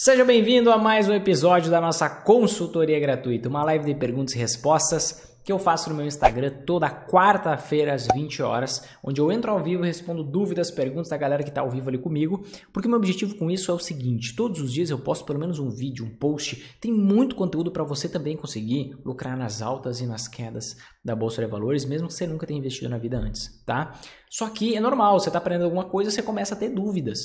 Seja bem-vindo a mais um episódio da nossa consultoria gratuita, uma live de perguntas e respostas que eu faço no meu Instagram toda quarta-feira às 20 horas, onde eu entro ao vivo e respondo dúvidas, perguntas da galera que está ao vivo ali comigo, porque o meu objetivo com isso é o seguinte: todos os dias eu posto pelo menos um vídeo, um post, tem muito conteúdo para você também conseguir lucrar nas altas e nas quedas da Bolsa de Valores, mesmo que você nunca tenha investido na vida antes, tá? Só que é normal, você está aprendendo alguma coisa, você começa a ter dúvidas,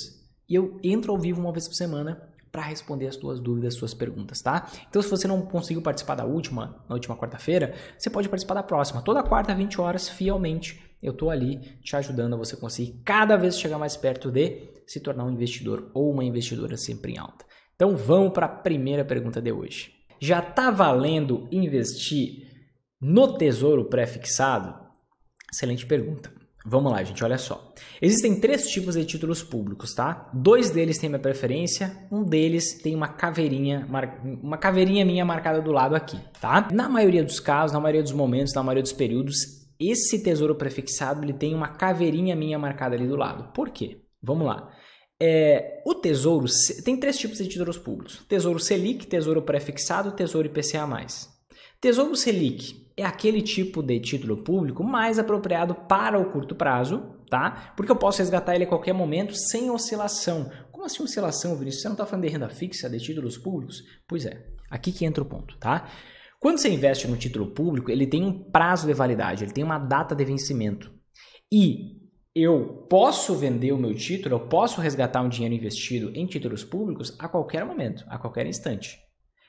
e eu entro ao vivo uma vez por semana para responder as tuas dúvidas, as tuas perguntas, tá? Então, se você não conseguiu participar na última quarta-feira, você pode participar da próxima. Toda quarta, 20 horas, fielmente, eu tô ali te ajudando a você conseguir cada vez chegar mais perto de se tornar um investidor ou uma investidora sempre em alta. Então, vamos para a primeira pergunta de hoje. Já tá valendo investir no Tesouro Pré-Fixado? Excelente pergunta. Vamos lá, gente, olha só. Existem 3 tipos de títulos públicos, tá? 2 deles têm minha preferência, um deles tem uma caveirinha minha marcada do lado aqui, tá? Na maioria dos casos, na maioria dos momentos, na maioria dos períodos, esse tesouro prefixado, ele tem uma caveirinha minha marcada ali do lado. Por quê? Vamos lá. O tesouro, tem 3 tipos de títulos públicos. Tesouro Selic, tesouro prefixado, tesouro IPCA+. Tesouro Selic é aquele tipo de título público mais apropriado para o curto prazo, tá? Porque eu posso resgatar ele a qualquer momento sem oscilação. Como assim oscilação, Vinícius? Você não está falando de renda fixa, de títulos públicos? Pois é, aqui que entra o ponto, tá? Quando você investe no título público, ele tem um prazo de validade, ele tem uma data de vencimento. E eu posso vender o meu título, eu posso resgatar um dinheiro investido em títulos públicos a qualquer momento, a qualquer instante.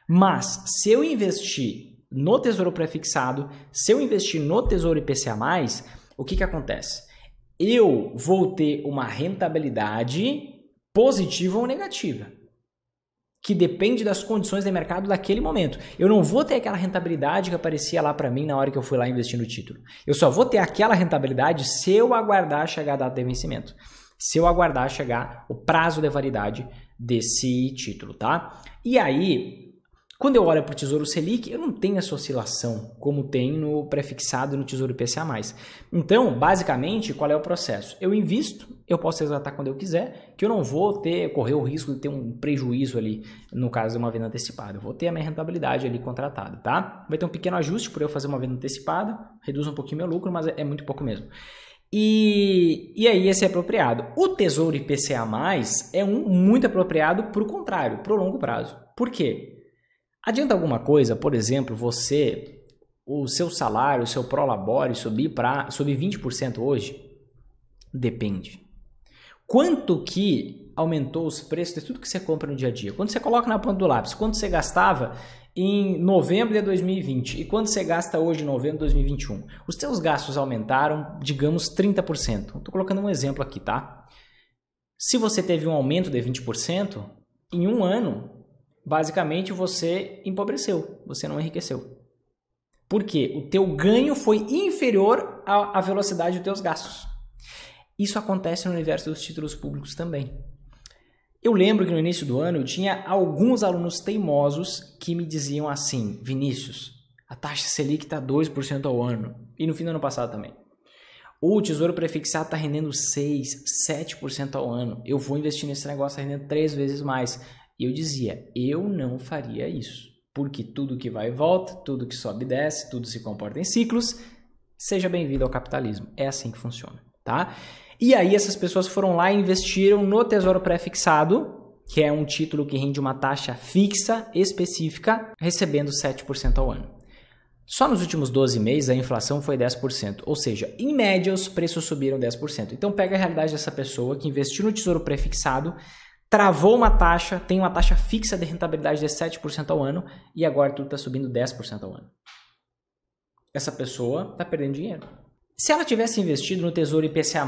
Mas se eu investir no tesouro prefixado, se eu investir no tesouro IPCA+, o que acontece? Eu vou ter uma rentabilidade positiva ou negativa, que depende das condições de mercado daquele momento. Eu não vou ter aquela rentabilidade que aparecia lá para mim na hora que eu fui lá investir no título. Eu só vou ter aquela rentabilidade se eu aguardar chegar a data de vencimento, se eu aguardar chegar o prazo de validade desse título, tá? E aí, quando eu olho para o Tesouro Selic, eu não tenho essa oscilação como tem no prefixado e no Tesouro IPCA+. Então, basicamente, qual é o processo? Eu invisto, eu posso resgatar quando eu quiser, que eu não vou correr o risco de ter um prejuízo ali, no caso de uma venda antecipada. Eu vou ter a minha rentabilidade ali contratada, tá? Vai ter um pequeno ajuste por eu fazer uma venda antecipada, reduz um pouquinho meu lucro, mas é muito pouco mesmo. E aí esse é apropriado. O Tesouro IPCA+, é muito apropriado para o contrário, para o longo prazo. Por quê? Adianta alguma coisa, por exemplo, o seu salário, o seu prolabore subir 20% hoje? Depende. Quanto que aumentou os preços de tudo que você compra no dia a dia? Quando você coloca na ponta do lápis, quanto você gastava em novembro de 2020 e quanto você gasta hoje em novembro de 2021? Os seus gastos aumentaram, digamos, 30%. Estou colocando um exemplo aqui, tá? Se você teve um aumento de 20%, em um ano, basicamente você empobreceu, você não enriqueceu. Por quê? O teu ganho foi inferior à velocidade dos teus gastos. Isso acontece no universo dos títulos públicos também. Eu lembro que no início do ano eu tinha alguns alunos teimosos que me diziam assim: Vinícius, a taxa Selic está 2% ao ano. E no fim do ano passado também. O Tesouro Prefixado está rendendo 6%, 7% ao ano. Eu vou investir nesse negócio, está rendendo 3 vezes mais. E eu dizia, eu não faria isso, porque tudo que vai e volta, tudo que sobe e desce, tudo se comporta em ciclos. Seja bem-vindo ao capitalismo, é assim que funciona, tá? E aí essas pessoas foram lá e investiram no Tesouro Pré-Fixado, que é um título que rende uma taxa fixa específica, recebendo 7% ao ano. Só nos últimos 12 meses a inflação foi 10%, ou seja, em média os preços subiram 10%. Então pega a realidade dessa pessoa que investiu no Tesouro Pré-Fixado, travou uma taxa, tem uma taxa fixa de rentabilidade de 7% ao ano e agora tudo está subindo 10% ao ano. Essa pessoa está perdendo dinheiro. Se ela tivesse investido no Tesouro IPCA+,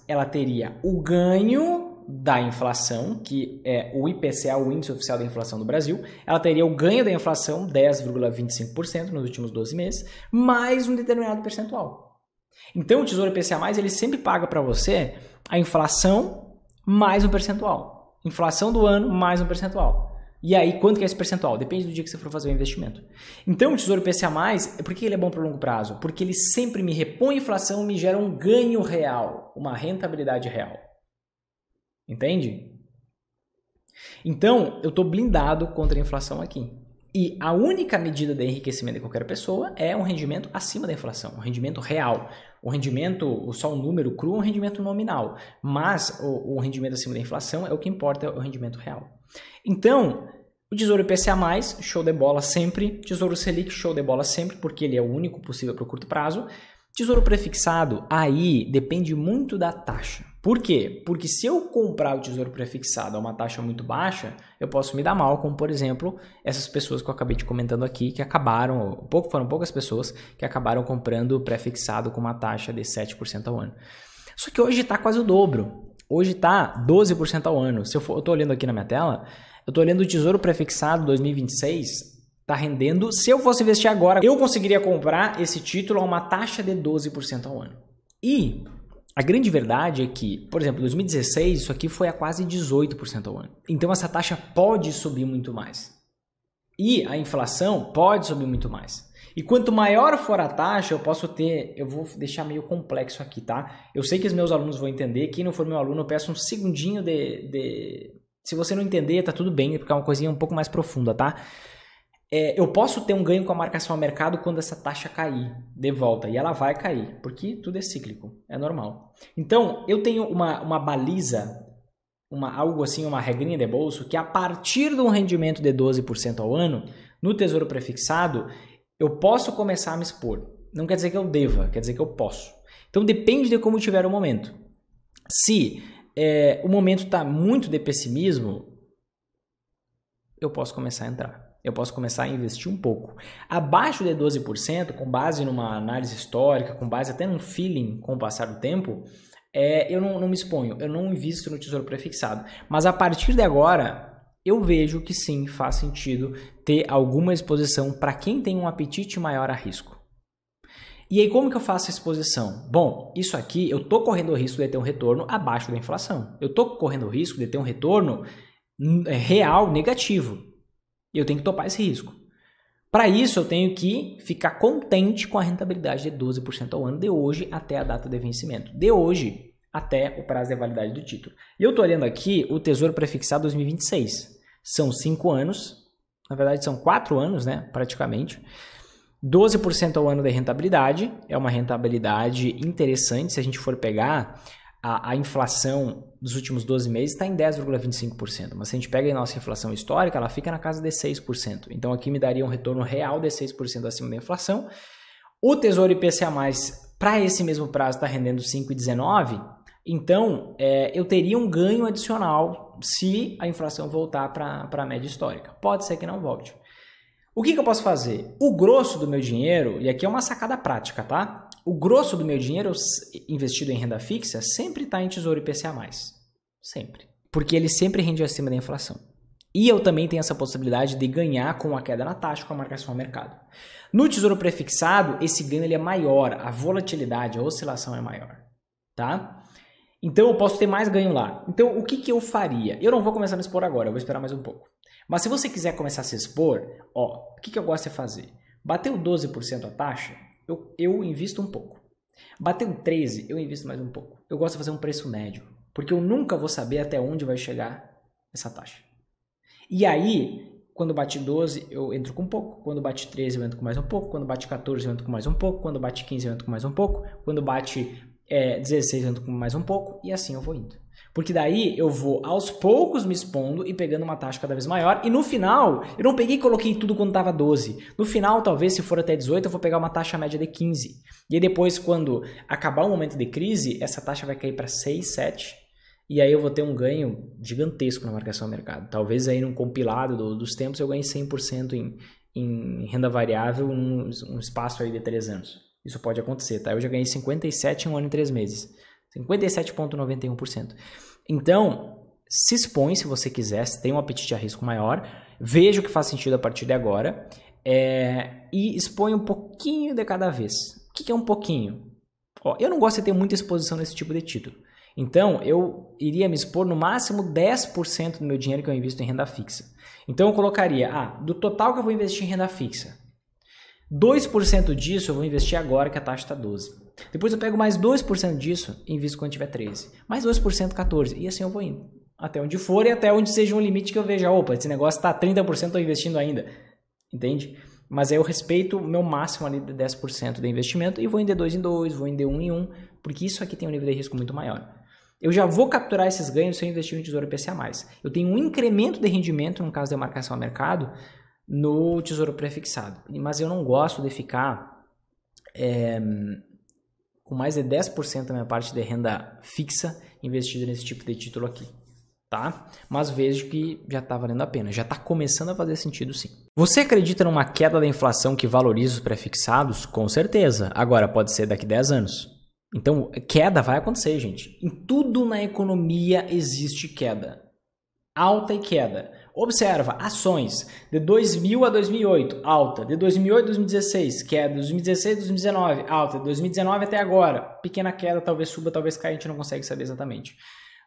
ela teria o ganho da inflação, que é o IPCA, o Índice Oficial da Inflação do Brasil. Ela teria o ganho da inflação, 10,25% nos últimos 12 meses, mais um determinado percentual. Então o Tesouro IPCA+, ele sempre paga para você a inflação mais um percentual. Inflação do ano mais um percentual. E aí, quanto que é esse percentual? Depende do dia que você for fazer o investimento. Então, o Tesouro IPCA+, por que ele é bom para o longo prazo? Porque ele sempre me repõe inflação e me gera um ganho real, uma rentabilidade real. Entende? Então, eu estou blindado contra a inflação aqui. E a única medida de enriquecimento de qualquer pessoa é um rendimento acima da inflação, um rendimento real. O rendimento, só um número cru, é um rendimento nominal. Mas o rendimento acima da inflação é o que importa, é o rendimento real. Então, o Tesouro IPCA+, show de bola sempre. Tesouro Selic, show de bola sempre, porque ele é o único possível para o curto prazo. Tesouro prefixado, aí depende muito da taxa. Por quê? Porque se eu comprar o tesouro prefixado a uma taxa muito baixa, eu posso me dar mal, como por exemplo, essas pessoas que eu acabei te comentando aqui, que acabaram, foram poucas pessoas que acabaram comprando prefixado com uma taxa de 7% ao ano. Só que hoje está quase o dobro. Hoje está 12% ao ano. Se eu estou olhando aqui na minha tela, eu estou olhando o tesouro prefixado 2026, está rendendo. Se eu fosse investir agora, eu conseguiria comprar esse título a uma taxa de 12% ao ano. E a grande verdade é que, por exemplo, em 2016, isso aqui foi a quase 18% ao ano. Então essa taxa pode subir muito mais. E a inflação pode subir muito mais. E quanto maior for a taxa, eu vou deixar meio complexo aqui, tá? Eu sei que os meus alunos vão entender. Quem não for meu aluno, eu peço um segundinho Se você não entender, tá tudo bem, porque é uma coisinha um pouco mais profunda, tá? Eu posso ter um ganho com a marcação a mercado quando essa taxa cair de volta. E ela vai cair, porque tudo é cíclico, é normal. Então, eu tenho uma baliza, algo assim, uma regrinha de bolso, que a partir de um rendimento de 12% ao ano, no tesouro prefixado, eu posso começar a me expor. Não quer dizer que eu deva, quer dizer que eu posso. Então, depende de como tiver o momento. Se o momento está muito de pessimismo, eu posso começar a entrar. Eu posso começar a investir um pouco. Abaixo de 12%, com base numa análise histórica, com base até num feeling com o passar do tempo, eu não me exponho, eu não invisto no tesouro prefixado. Mas a partir de agora, eu vejo que sim, faz sentido ter alguma exposição para quem tem um apetite maior a risco. E aí, como que eu faço a exposição? Bom, isso aqui, eu estou correndo o risco de ter um retorno abaixo da inflação. Eu estou correndo o risco de ter um retorno real negativo. E eu tenho que topar esse risco. Para isso, eu tenho que ficar contente com a rentabilidade de 12% ao ano de hoje até a data de vencimento. De hoje até o prazo de validade do título. E eu estou olhando aqui o Tesouro Prefixado 2026. São 5 anos. Na verdade, são 4 anos, né? Praticamente. 12% ao ano de rentabilidade. É uma rentabilidade interessante. Se a gente for pegar a inflação dos últimos 12 meses está em 10,25%, mas se a gente pega a nossa inflação histórica, ela fica na casa de 6%. Então aqui me daria um retorno real de 6% acima da inflação. O Tesouro IPCA+, para esse mesmo prazo, está rendendo 5,19%, então eu teria um ganho adicional se a inflação voltar para a média histórica. Pode ser que não volte. O que eu posso fazer? O grosso do meu dinheiro, e aqui é uma sacada prática, tá? O grosso do meu dinheiro investido em renda fixa sempre está em Tesouro IPCA+. Sempre. Porque ele sempre rende acima da inflação. E eu também tenho essa possibilidade de ganhar com a queda na taxa, com a marcação ao mercado. No Tesouro Prefixado, esse ganho ele é maior, a volatilidade, a oscilação é maior. Tá? Então eu posso ter mais ganho lá. Então o que eu faria? Eu não vou começar a me expor agora, eu vou esperar mais um pouco. Mas se você quiser começar a se expor, o que eu gosto de fazer? Bateu 12% a taxa, eu invisto um pouco. Bateu 13%, eu invisto mais um pouco. Eu gosto de fazer um preço médio, porque eu nunca vou saber até onde vai chegar essa taxa. E aí, quando bate 12, eu entro com um pouco. Quando bate 13, eu entro com mais um pouco. Quando bate 14, eu entro com mais um pouco. Quando bate 15, eu entro com mais um pouco. Quando bate 16, eu entro com mais um pouco. E assim eu vou indo. Porque daí eu vou aos poucos me expondo e pegando uma taxa cada vez maior. E no final, eu não peguei e coloquei tudo quando estava 12. No final, talvez, se for até 18, eu vou pegar uma taxa média de 15. E aí depois, quando acabar o momento de crise, essa taxa vai cair para 6, 7. E aí eu vou ter um ganho gigantesco na marcação ao mercado. Talvez aí num compilado dos tempos eu ganhe 100% em renda variável num espaço aí de 3 anos. Isso pode acontecer, tá? Eu já ganhei 57 em um ano e 3 meses. 57,91%. Então, se expõe se você quiser, se tem um apetite a risco maior, veja o que faz sentido a partir de agora e expõe um pouquinho de cada vez. O que é um pouquinho? Eu não gosto de ter muita exposição nesse tipo de título. Então, eu iria me expor no máximo 10% do meu dinheiro que eu invisto em renda fixa. Então, eu colocaria, do total que eu vou investir em renda fixa, 2% disso eu vou investir agora que a taxa está 12%. Depois eu pego mais 2% disso e invisto quando tiver 13%. Mais 2%, 14%. E assim eu vou indo. até onde for e até onde seja um limite que eu veja, opa, esse negócio está 30%, estou investindo ainda, entende? Mas aí eu respeito o meu máximo ali de 10% de investimento e vou em D2 em 2, vou em D1 em 1, porque isso aqui tem um nível de risco muito maior. Eu já vou capturar esses ganhos se eu investir no Tesouro IPCA+. Eu tenho um incremento de rendimento, no caso de marcação a mercado, no Tesouro Prefixado. Mas eu não gosto de ficar com mais de 10% da minha parte de renda fixa investida nesse tipo de título aqui. Tá? Mas vejo que já está valendo a pena, já está começando a fazer sentido sim. Você acredita numa queda da inflação que valoriza os prefixados? Com certeza. Agora pode ser daqui a 10 anos. Então, queda vai acontecer, gente. Em tudo na economia existe queda. Alta e queda. Observa, ações de 2000 a 2008, alta. De 2008 a 2016, queda. De 2016 a 2019, alta. De 2019 até agora, pequena queda, talvez suba, talvez caia, a gente não consegue saber exatamente.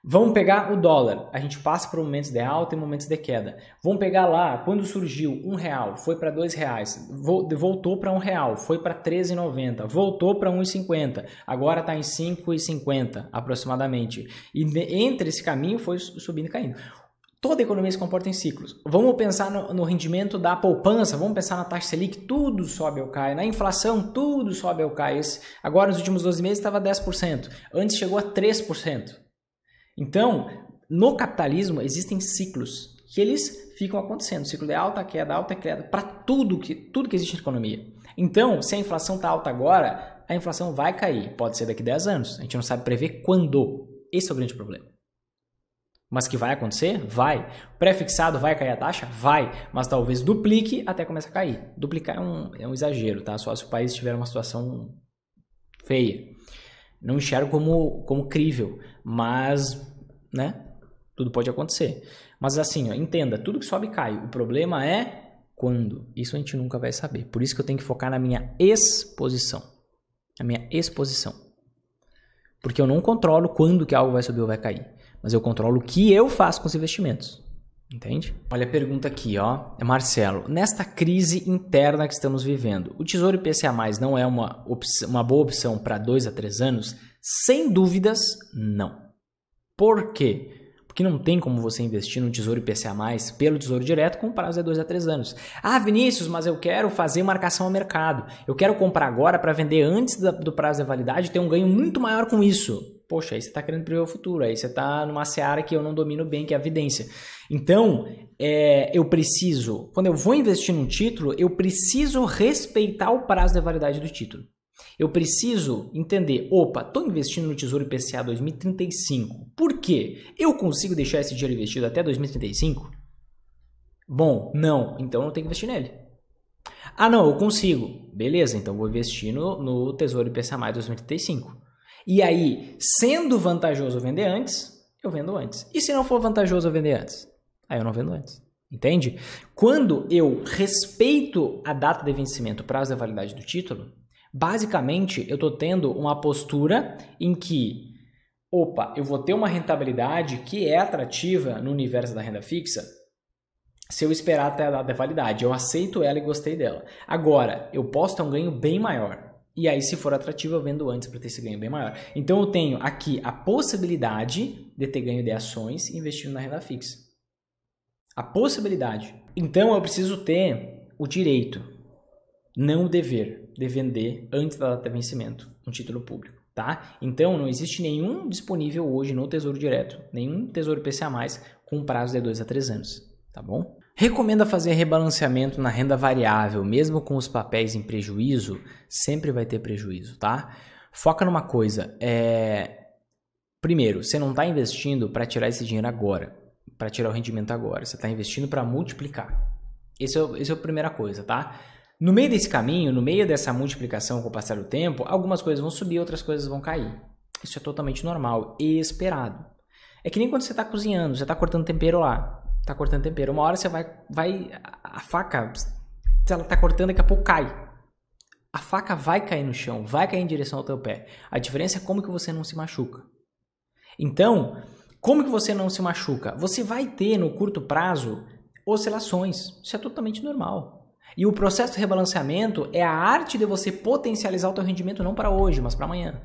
Vamos pegar o dólar, a gente passa por momentos de alta e momentos de queda. Vamos pegar lá, quando surgiu R$1, foi para R$2, voltou para R$1, foi para R$13,90, voltou para R$1,50, agora está em R$5,50 aproximadamente. E entre esse caminho foi subindo e caindo. Toda economia se comporta em ciclos. Vamos pensar no rendimento da poupança, vamos pensar na taxa Selic, tudo sobe ou cai. Na inflação, tudo sobe ou cai. Agora, nos últimos 12 meses, estava 10%. Antes chegou a 3%. Então, no capitalismo existem ciclos que eles ficam acontecendo. Ciclo de alta queda, para tudo que existe na economia. Então, se a inflação está alta agora, a inflação vai cair. Pode ser daqui a 10 anos. A gente não sabe prever quando. Esse é o grande problema. Mas que vai acontecer? Vai. Prefixado vai cair a taxa? Vai. Mas talvez duplique até começar a cair. Duplicar é um exagero, tá? Só se o país tiver uma situação feia. Não enxergo como crível, mas, né, tudo pode acontecer. Mas assim, ó, entenda, tudo que sobe cai. O problema é quando. Isso a gente nunca vai saber. Por isso que eu tenho que focar na minha exposição. Na minha exposição. Porque eu não controlo quando que algo vai subir ou vai cair. Mas eu controlo o que eu faço com os investimentos. Entende? Olha a pergunta aqui, ó. É Marcelo. Nesta crise interna que estamos vivendo, o Tesouro IPCA+, não é uma boa opção para 2 a 3 anos? Sem dúvidas, não. Por quê? Porque não tem como você investir no Tesouro IPCA+, pelo Tesouro Direto, com prazo de 2 a 3 anos. Ah, Vinícius, mas eu quero fazer marcação ao mercado. Eu quero comprar agora para vender antes do prazo de validade e ter um ganho muito maior com isso. Poxa, aí você está querendo prever o futuro, aí você está numa seara que eu não domino bem, que é a evidência. Então, eu preciso, quando eu vou investir num título, eu preciso respeitar o prazo de validade do título. Eu preciso entender, opa, estou investindo no Tesouro IPCA 2035. Por quê? Eu consigo deixar esse dinheiro investido até 2035? Bom, não, então eu não tenho que investir nele. Ah, não, eu consigo. Beleza, então vou investir no Tesouro IPCA 2035. E aí, sendo vantajoso vender antes, eu vendo antes. E se não for vantajoso eu vender antes? Aí eu não vendo antes. Entende? Quando eu respeito a data de vencimento, o prazo de validade do título, basicamente eu estou tendo uma postura em que, opa, eu vou ter uma rentabilidade que é atrativa no universo da renda fixa se eu esperar até a data de validade. Eu aceito ela e gostei dela. Agora, eu posso ter um ganho bem maior. E aí, se for atrativo, eu vendo antes para ter esse ganho bem maior. Então, eu tenho aqui a possibilidade de ter ganho de ações investindo na renda fixa. A possibilidade. Então, eu preciso ter o direito, não o dever, de vender antes da data de vencimento um título público. Tá? Então, não existe nenhum disponível hoje no Tesouro Direto, nenhum Tesouro IPCA+, com prazo de 2 a 3 anos. Tá bom? Recomenda fazer rebalanceamento na renda variável, mesmo com os papéis em prejuízo? Sempre vai ter prejuízo, tá? Foca numa coisa, primeiro, você não está investindo para tirar esse dinheiro agora, para tirar o rendimento agora, você está investindo para multiplicar. Esse é a primeira coisa, tá? No meio desse caminho, no meio dessa multiplicação com o passar do tempo, algumas coisas vão subir, outras coisas vão cair. Isso é totalmente normal e esperado. É que nem quando você está cozinhando, você está cortando tempero lá. Tá cortando tempero. Uma hora você a faca, se ela tá cortando, daqui a pouco cai. A faca vai cair no chão, vai cair em direção ao teu pé. A diferença é como que você não se machuca. Então, como que você não se machuca? Você vai ter, no curto prazo, oscilações. Isso é totalmente normal. E o processo de rebalanceamento é a arte de você potencializar o teu rendimento não para hoje, mas para amanhã.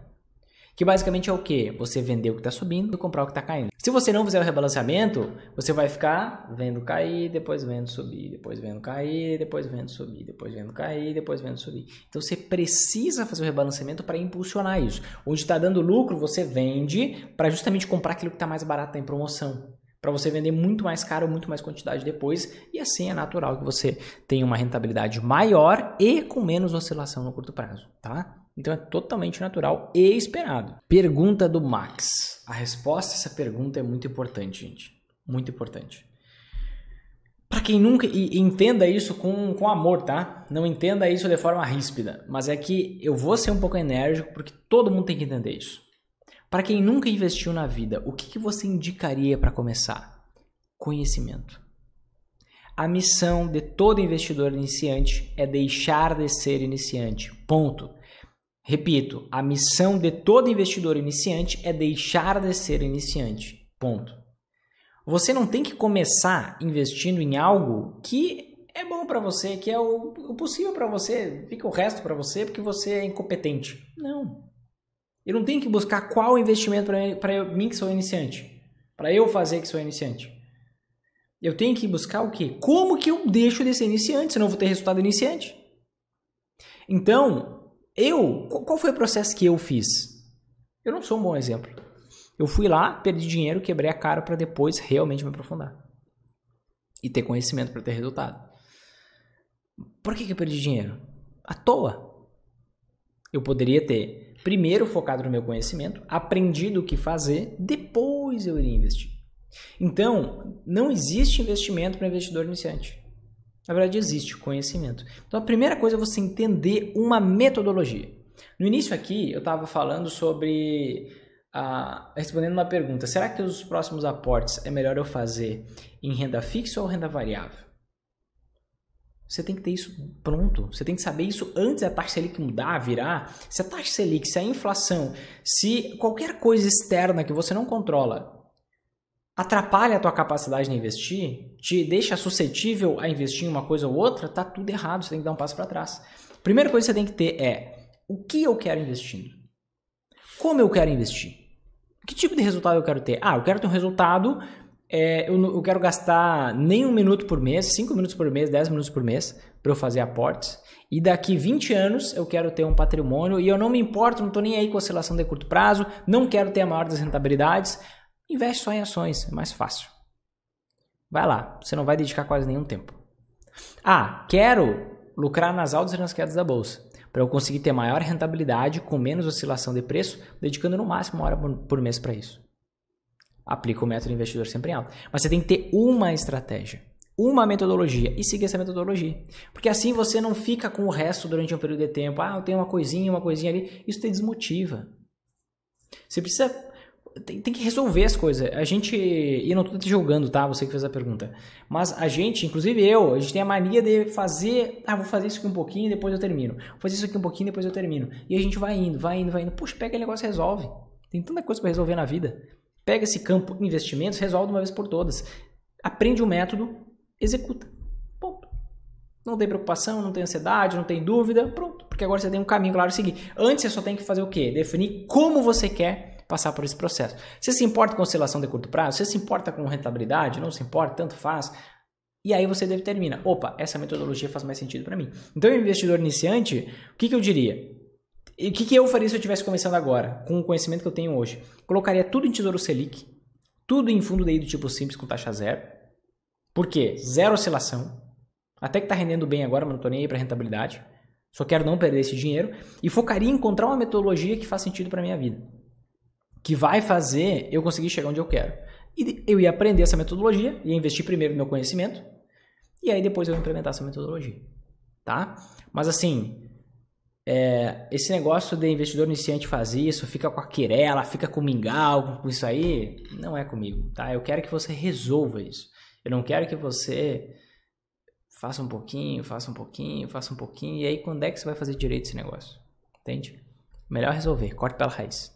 Que basicamente é o quê? Você vender o que está subindo e comprar o que está caindo. Se você não fizer o rebalanceamento, você vai ficar vendo cair, depois vendo subir, depois vendo cair, depois vendo subir, depois vendo cair, depois vendo subir. Então você precisa fazer o rebalanceamento para impulsionar isso. Onde está dando lucro, você vende para justamente comprar aquilo que está mais barato, tá em promoção. Para você vender muito mais caro, muito mais quantidade depois. E assim é natural que você tenha uma rentabilidade maior e com menos oscilação no curto prazo, tá? Então é totalmente natural e esperado. Pergunta do Max. A resposta a essa pergunta é muito importante, gente. Muito importante. Para quem nunca... E entenda isso com amor, tá? Não entenda isso de forma ríspida. Mas é que eu vou ser um pouco enérgico porque todo mundo tem que entender isso. Para quem nunca investiu na vida, o que você indicaria para começar? Conhecimento. A missão de todo investidor iniciante é deixar de ser iniciante. Ponto. Repito, a missão de todo investidor iniciante é deixar de ser iniciante. Ponto. Você não tem que começar investindo em algo que é bom para você, que é o possível para você, fica o resto para você porque você é incompetente. Não. Eu não tenho que buscar qual investimento para mim que sou iniciante, para eu fazer que sou iniciante. Eu tenho que buscar o quê? Como que eu deixo de ser iniciante, senão eu vou ter resultado iniciante? Então... qual foi o processo que eu fiz? Eu não sou um bom exemplo. Eu fui lá, perdi dinheiro, quebrei a cara para depois realmente me aprofundar. E ter conhecimento para ter resultado. Por que eu perdi dinheiro? À toa. Eu poderia ter primeiro focado no meu conhecimento, aprendido o que fazer, depois eu iria investir. Então, não existe investimento para investidor iniciante. Na verdade, existe conhecimento. Então, a primeira coisa é você entender uma metodologia. No início aqui, eu estava falando sobre... respondendo uma pergunta. Será que os próximos aportes é melhor eu fazer em renda fixa ou renda variável? Você tem que ter isso pronto. Você tem que saber isso antes da taxa Selic mudar, virar. Se a taxa Selic, se a inflação, se qualquer coisa externa que você não controla atrapalha a tua capacidade de investir, te deixa suscetível a investir em uma coisa ou outra, tá tudo errado, você tem que dar um passo para trás. Primeira coisa que você tem que ter é o que eu quero investindo? Como eu quero investir? Que tipo de resultado eu quero ter? Eu quero ter um resultado, eu quero gastar nem 1 minuto por mês, 5 minutos por mês, 10 minutos por mês para eu fazer aportes. E daqui 20 anos eu quero ter um patrimônio e eu não me importo, não estou nem aí com oscilação de curto prazo, não quero ter a maior das rentabilidades. Investe só em ações, é mais fácil. Vai lá, você não vai dedicar quase nenhum tempo. Quero lucrar nas altas e nas quedas da bolsa. Para eu conseguir ter maior rentabilidade com menos oscilação de preço, dedicando no máximo 1 hora por mês para isso. Aplica o método investidor sempre em alta. Mas você tem que ter uma estratégia, uma metodologia e seguir essa metodologia. Porque assim você não fica com o resto durante um período de tempo. Eu tenho uma coisinha ali. Isso te desmotiva. Você precisa... Tem que resolver as coisas. A gente... E eu não estou te julgando, tá? Você que fez a pergunta. Mas a gente, inclusive a gente tem a mania de fazer... vou fazer isso aqui um pouquinho e depois eu termino. Vou fazer isso aqui um pouquinho e depois eu termino. E a gente vai indo. Puxa, pega aquele negócio e resolve. Tem tanta coisa para resolver na vida. Pega esse campo investimentos, resolve de uma vez por todas. Aprende o método, executa. Ponto. Não tem preocupação, não tem ansiedade, não tem dúvida. Pronto. Porque agora você tem um caminho claro a seguir. Antes você só tem que fazer o quê? Definir como você quer passar por esse processo. Você se importa com oscilação de curto prazo? Você se importa com rentabilidade? Não se importa? Tanto faz? E aí você determina, essa metodologia faz mais sentido para mim. Então, o investidor iniciante, o que eu diria? E o que eu faria se eu estivesse começando agora, com o conhecimento que eu tenho hoje? Colocaria tudo em Tesouro Selic, tudo em fundo DI do tipo simples com taxa zero. Por quê? Zero oscilação. Até que está rendendo bem agora, mas não estou nem aí para rentabilidade. Só quero não perder esse dinheiro. E focaria em encontrar uma metodologia que faz sentido para a minha vida. Que vai fazer eu conseguir chegar onde eu quero. E eu ia aprender essa metodologia, ia investir primeiro no meu conhecimento, e aí depois eu ia implementar essa metodologia. Tá? Mas assim, esse negócio de investidor iniciante fazer isso, fica com a querela, fica com o mingau, com isso aí, não é comigo. Tá? Eu quero que você resolva isso. Eu não quero que você faça um pouquinho, e aí quando é que você vai fazer direito esse negócio? Entende? Melhor resolver, corte pela raiz.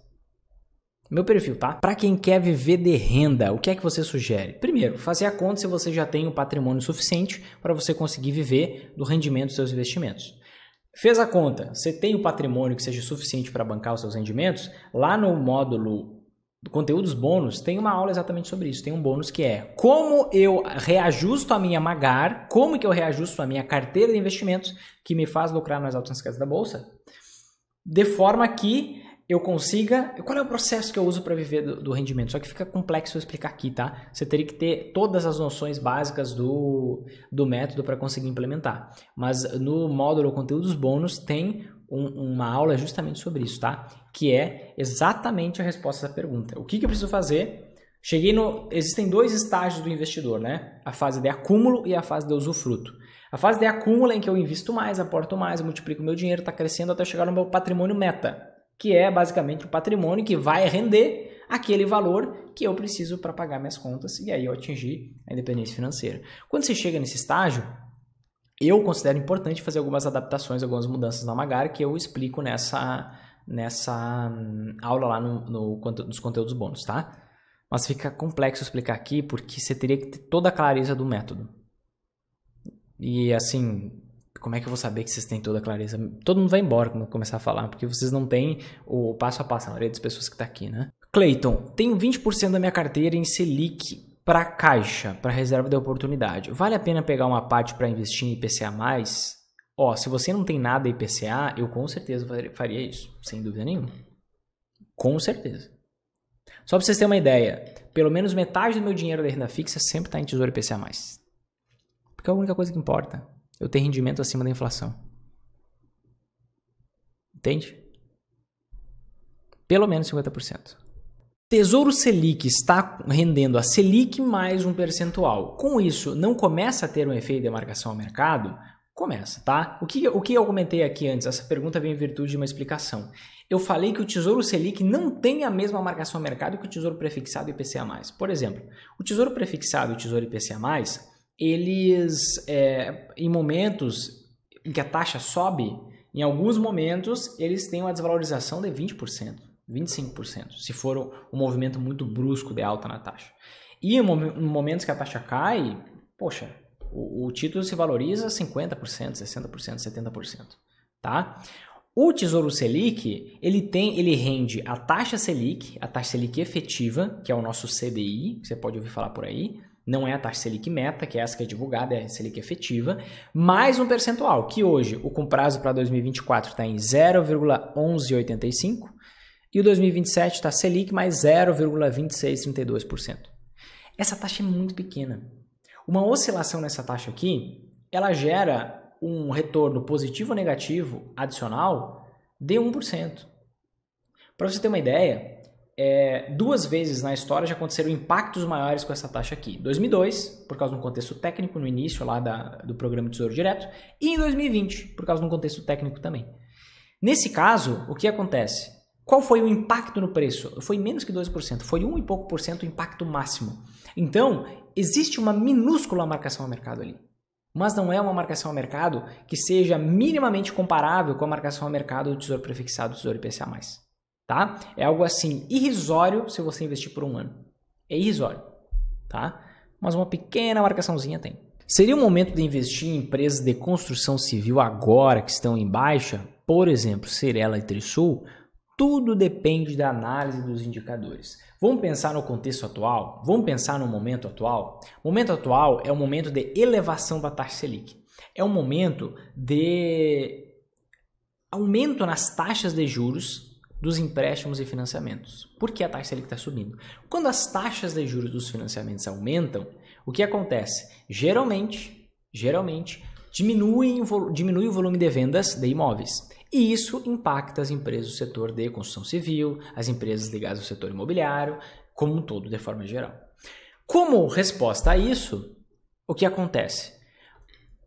Meu perfil, tá? Para quem quer viver de renda, o que é que você sugere? Primeiro, fazer a conta se você já tem um patrimônio suficiente para você conseguir viver do rendimento dos seus investimentos. Fez a conta, você tem o patrimônio que seja suficiente para bancar os seus rendimentos? Lá no módulo do conteúdos bônus, tem uma aula exatamente sobre isso. Tem um bônus que é como eu reajusto a minha Magar, como que eu reajusto a minha carteira de investimentos que me faz lucrar nas altas quedas da bolsa, de forma que eu consiga... Qual é o processo que eu uso para viver do rendimento? Só que fica complexo eu explicar aqui, tá? Você teria que ter todas as noções básicas do método para conseguir implementar. Mas no módulo conteúdos bônus tem uma aula justamente sobre isso, tá? Que é exatamente a resposta dessa pergunta. O que eu preciso fazer? Existem dois estágios do investidor, né? A fase de acúmulo e a fase de usufruto. A fase de acúmulo é em que eu invisto mais, aporto mais, eu multiplico meu dinheiro, está crescendo até chegar no meu patrimônio meta, que é basicamente o patrimônio que vai render aquele valor que eu preciso para pagar minhas contas e aí eu atingir a independência financeira. Quando você chega nesse estágio, eu considero importante fazer algumas adaptações, algumas mudanças na Magar que eu explico nessa aula lá nos conteúdos bônus, tá? Mas fica complexo explicar aqui porque você teria que ter toda a clareza do método. E assim, como é que eu vou saber que vocês têm toda a clareza? Todo mundo vai embora quando eu começar a falar, porque vocês não têm o passo a passo, a maioria das pessoas que está aqui, né? Cleiton, tenho 20% da minha carteira em Selic para caixa, para reserva de oportunidade. Vale a pena pegar uma parte para investir em IPCA+. Se você não tem nada IPCA, eu com certeza faria isso, sem dúvida nenhuma. Com certeza. Só para vocês terem uma ideia, pelo menos metade do meu dinheiro da renda fixa sempre está em Tesouro IPCA+. Porque é a única coisa que importa. Eu tenho rendimento acima da inflação. Entende? Pelo menos 50%. Tesouro Selic está rendendo a Selic mais um percentual. Com isso, não começa a ter um efeito de marcação ao mercado? Começa, tá? O que eu comentei aqui antes? Essa pergunta vem em virtude de uma explicação. Eu falei que o Tesouro Selic não tem a mesma marcação ao mercado que o Tesouro Prefixado e IPCA+. Por exemplo, o Tesouro Prefixado e o Tesouro IPCA+, eles, em momentos em que a taxa sobe, em alguns momentos, eles têm uma desvalorização de 20%, 25%, se for um movimento muito brusco de alta na taxa. E em momentos que a taxa cai, poxa, o título se valoriza 50%, 60%, 70%, tá? O Tesouro Selic, ele rende a taxa Selic efetiva, que é o nosso CDI, que você pode ouvir falar por aí. Não é a taxa Selic meta, que é essa que é divulgada, é a Selic efetiva, mais um percentual, que hoje o com prazo para 2024 está em 0,1185 e o 2027 está Selic mais 0,2632%. Essa taxa é muito pequena. Uma oscilação nessa taxa aqui, ela gera um retorno positivo ou negativo adicional de 1%. Para você ter uma ideia, 2 vezes na história já aconteceram impactos maiores com essa taxa aqui. 2002, por causa de um contexto técnico no início lá do programa de Tesouro Direto, e em 2020, por causa de um contexto técnico também. Nesse caso, o que acontece? Qual foi o impacto no preço? Foi menos que 2%, foi 1 e pouco por cento o impacto máximo. Então, existe uma minúscula marcação ao mercado ali. Mas não é uma marcação ao mercado que seja minimamente comparável com a marcação ao mercado do Tesouro Prefixado do Tesouro IPCA+. Tá? É algo assim irrisório se você investir por um ano. É irrisório, tá? Mas uma pequena marcaçãozinha tem. Seria o momento de investir em empresas de construção civil agora que estão em baixa? Por exemplo, Cyrela e Trisul? Tudo depende da análise dos indicadores. Vamos pensar no contexto atual? Vamos pensar no momento atual? O momento atual é um momento de elevação da taxa Selic. É um momento de aumento nas taxas de juros dos empréstimos e financiamentos. Por que a taxa Selic está subindo? Quando as taxas de juros dos financiamentos aumentam, o que acontece? Geralmente diminui o volume de vendas de imóveis. E isso impacta as empresas do setor de construção civil, as empresas ligadas ao setor imobiliário, como um todo, de forma geral. Como resposta a isso, o que acontece?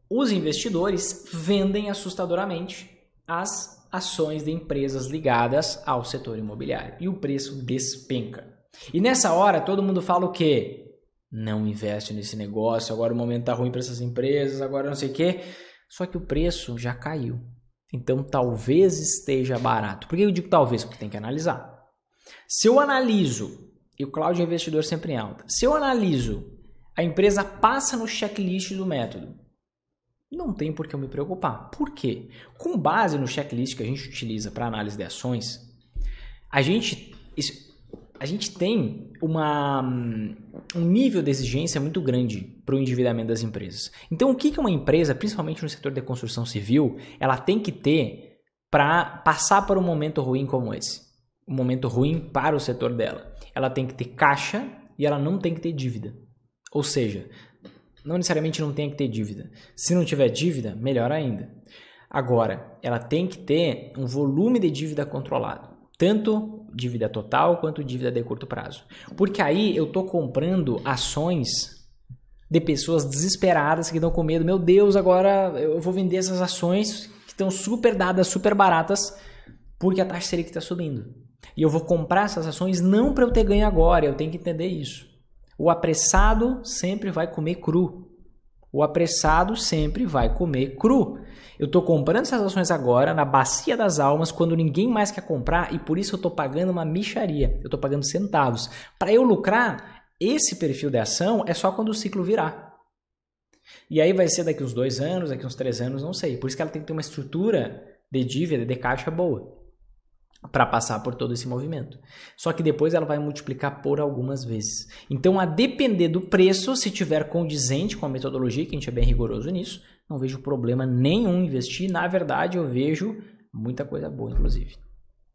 Os investidores vendem assustadoramente as ações de empresas ligadas ao setor imobiliário e o preço despenca. E nessa hora todo mundo fala o quê? Não investe nesse negócio, agora o momento está ruim para essas empresas, agora não sei o quê. Só que o preço já caiu. Então talvez esteja barato. Por que eu digo talvez? Porque tem que analisar. Se eu analiso, e o Cláudio é investidor sempre em alta, se eu analiso, a empresa passa no checklist do método não tem por que eu me preocupar. Por quê? Com base no checklist que a gente utiliza para análise de ações, a gente tem um nível de exigência muito grande para o endividamento das empresas. Então, o que uma empresa, principalmente no setor de construção civil, ela tem que ter para passar por um momento ruim como esse? Um momento ruim para o setor dela. Ela tem que ter caixa e ela não tem que ter dívida. Ou seja, não necessariamente não tem que ter dívida. Se não tiver dívida, melhor ainda. Agora, ela tem que ter um volume de dívida controlado. Tanto dívida total quanto dívida de curto prazo. Porque aí eu estou comprando ações de pessoas desesperadas que estão com medo. Meu Deus, agora eu vou vender essas ações que estão super dadas, super baratas, porque a taxa Selic está subindo. E eu vou comprar essas ações não para eu ter ganho agora, eu tenho que entender isso. O apressado sempre vai comer cru. O apressado sempre vai comer cru. Eu estou comprando essas ações agora na bacia das almas quando ninguém mais quer comprar e por isso eu estou pagando uma mixaria. Eu estou pagando centavos. Para eu lucrar, esse perfil de ação é só quando o ciclo virar. E aí vai ser daqui uns 2 anos, daqui uns 3 anos, não sei. Por isso que ela tem que ter uma estrutura de dívida, de caixa boa para passar por todo esse movimento. Só que depois ela vai multiplicar por algumas vezes. Então, a depender do preço, se tiver condizente com a metodologia, que a gente é bem rigoroso nisso, não vejo problema nenhum em investir. Na verdade, eu vejo muita coisa boa, inclusive.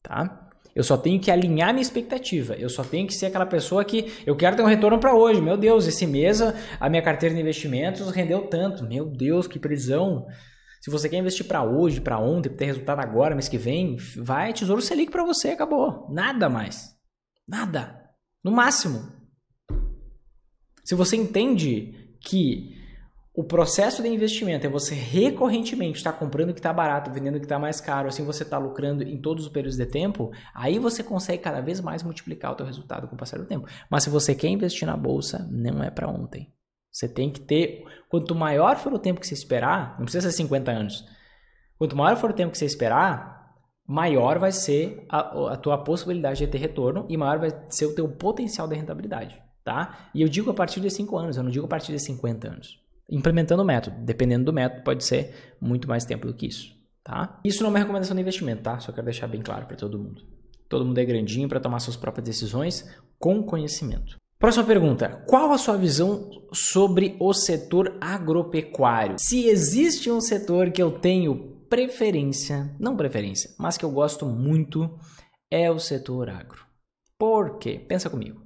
Tá? Eu só tenho que alinhar minha expectativa. Eu só tenho que ser aquela pessoa que eu quero ter um retorno para hoje. Meu Deus, esse mês a minha carteira de investimentos rendeu tanto. Meu Deus, que prisão. Se você quer investir para hoje, para ontem, para ter resultado agora, mês que vem, vai Tesouro Selic para você, acabou. Nada mais. Nada. No máximo. Se você entende que o processo de investimento é você recorrentemente estar comprando o que está barato, vendendo o que está mais caro, assim você está lucrando em todos os períodos de tempo, aí você consegue cada vez mais multiplicar o teu resultado com o passar do tempo. Mas se você quer investir na bolsa, não é para ontem. Você tem que ter, quanto maior for o tempo que você esperar, não precisa ser 50 anos, quanto maior for o tempo que você esperar, maior vai ser a tua possibilidade de ter retorno e maior vai ser o teu potencial de rentabilidade, tá? E eu digo a partir de 5 anos, eu não digo a partir de 50 anos. Implementando o método, dependendo do método, pode ser muito mais tempo do que isso, tá? Isso não é uma recomendação de investimento, tá? Só quero deixar bem claro para todo mundo. Todo mundo é grandinho para tomar suas próprias decisões com conhecimento. Próxima pergunta. Qual a sua visão sobre o setor agropecuário? Se existe um setor que eu tenho preferência, não preferência, mas que eu gosto muito, é o setor agro. Por quê? Pensa comigo.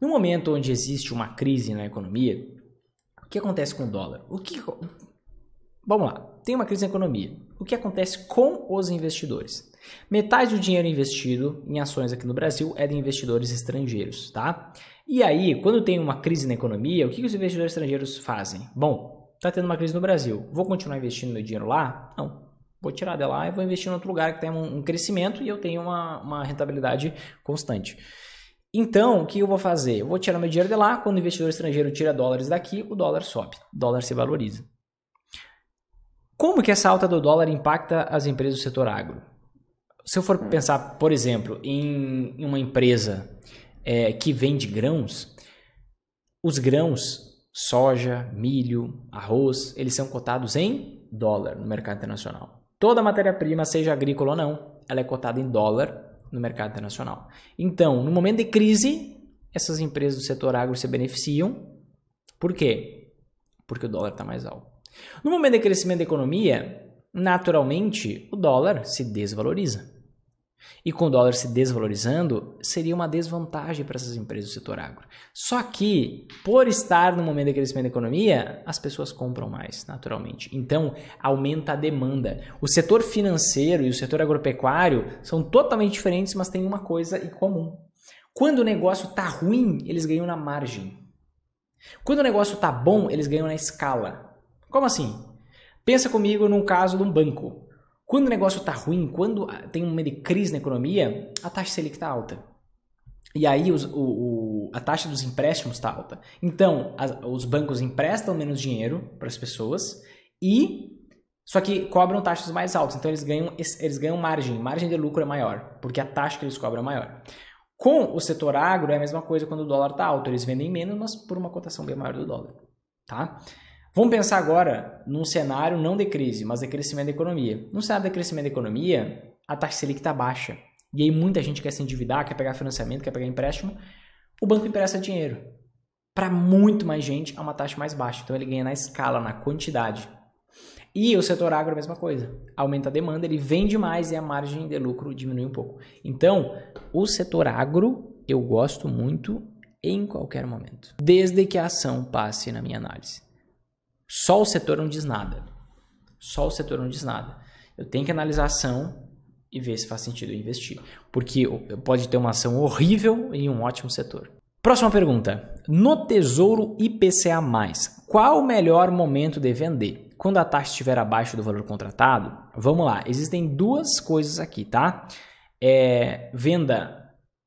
No momento onde existe uma crise na economia, o que acontece com o dólar? Vamos lá. Tem uma crise na economia. O que acontece com os investidores? Metade do dinheiro investido em ações aqui no Brasil é de investidores estrangeiros, tá? E aí, quando tem uma crise na economia, o que os investidores estrangeiros fazem? Bom, tá tendo uma crise no Brasil, vou continuar investindo meu dinheiro lá? Não, vou tirar de lá e vou investir em outro lugar que tem um crescimento e eu tenho uma rentabilidade constante. Então, o que eu vou fazer? Eu vou tirar meu dinheiro de lá, quando o investidor estrangeiro tira dólares daqui, o dólar sobe, o dólar se valoriza. Como que essa alta do dólar impacta as empresas do setor agro? Se eu for pensar, por exemplo, em uma empresa que vende grãos, os grãos, soja, milho, arroz, eles são cotados em dólar no mercado internacional. Toda matéria-prima, seja agrícola ou não, ela é cotada em dólar no mercado internacional. Então, no momento de crise, essas empresas do setor agro se beneficiam. Por quê? Porque o dólar está mais alto. No momento de crescimento da economia, naturalmente, o dólar se desvaloriza. E com o dólar se desvalorizando, seria uma desvantagem para essas empresas do setor agro. Só que, por estar no momento de crescimento da economia, as pessoas compram mais, naturalmente. Então, aumenta a demanda. O setor financeiro e o setor agropecuário são totalmente diferentes, mas têm uma coisa em comum. Quando o negócio está ruim, eles ganham na margem. Quando o negócio está bom, eles ganham na escala. Como assim? Pensa comigo num caso de um banco. Quando o negócio está ruim, quando tem uma crise na economia, a taxa Selic está alta. E aí a taxa dos empréstimos está alta. Então, os bancos emprestam menos dinheiro para as pessoas só que cobram taxas mais altas. Então, eles ganham margem de lucro é maior, porque a taxa que eles cobram é maior. Com o setor agro é a mesma coisa quando o dólar está alto. Eles vendem menos, mas por uma cotação bem maior do dólar. Tá? Vamos pensar agora num cenário não de crise, mas de crescimento da economia. No cenário de crescimento da economia, a taxa Selic está baixa. E aí muita gente quer se endividar, quer pegar financiamento, quer pegar empréstimo. O banco empresta dinheiro. Para muito mais gente, é uma taxa mais baixa. Então ele ganha na escala, na quantidade. E o setor agro é a mesma coisa. Aumenta a demanda, ele vende mais e a margem de lucro diminui um pouco. Então, o setor agro eu gosto muito em qualquer momento. Desde que a ação passe na minha análise. Só o setor não diz nada. Só o setor não diz nada. Eu tenho que analisar a ação e ver se faz sentido eu investir. Porque pode ter uma ação horrível em um ótimo setor. Próxima pergunta. No Tesouro IPCA+, qual o melhor momento de vender? Quando a taxa estiver abaixo do valor contratado? Vamos lá. Existem duas coisas aqui, tá?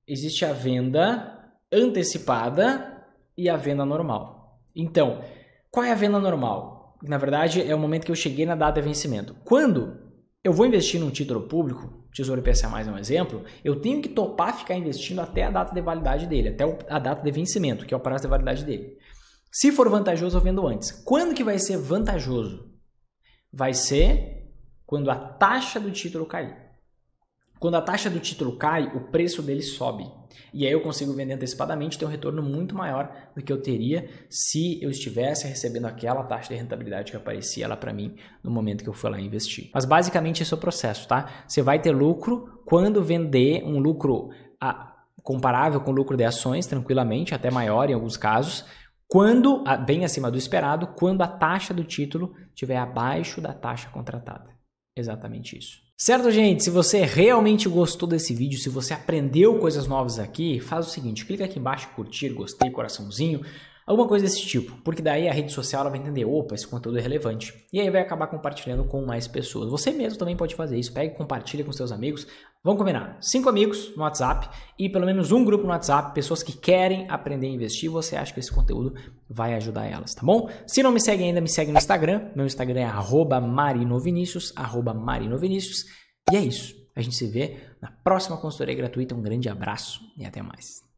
Existe a venda antecipada e a venda normal. Então, qual é a venda normal? Na verdade, é o momento que eu cheguei na data de vencimento. Quando eu vou investir num título público, Tesouro IPCA+, é um exemplo, eu tenho que topar ficar investindo até a data de validade dele, até a data de vencimento, que é o prazo de validade dele. Se for vantajoso, eu vendo antes. Quando que vai ser vantajoso? Vai ser quando a taxa do título cair. Quando a taxa do título cai, o preço dele sobe. E aí eu consigo vender antecipadamente, ter um retorno muito maior do que eu teria se eu estivesse recebendo aquela taxa de rentabilidade que aparecia lá para mim no momento que eu fui lá investir. Mas basicamente esse é o processo, tá? Você vai ter lucro quando vender um lucro comparável com o lucro de ações, tranquilamente, até maior em alguns casos, quando, bem acima do esperado, quando a taxa do título estiver abaixo da taxa contratada. Exatamente isso. Certo, gente? Se você realmente gostou desse vídeo, se você aprendeu coisas novas aqui, faz o seguinte, clica aqui embaixo, curtir, gostei, coraçãozinho, alguma coisa desse tipo, porque daí a rede social ela vai entender, opa, esse conteúdo é relevante, e aí vai acabar compartilhando com mais pessoas. Você mesmo também pode fazer isso, pega e compartilha com seus amigos, vamos combinar, 5 amigos no WhatsApp e pelo menos um grupo no WhatsApp, pessoas que querem aprender a investir, você acha que esse conteúdo vai ajudar elas, tá bom? Se não me segue ainda, me segue no Instagram, meu Instagram é @marinovinicius, @marinovinicius, e é isso. A gente se vê na próxima consultoria gratuita, um grande abraço e até mais.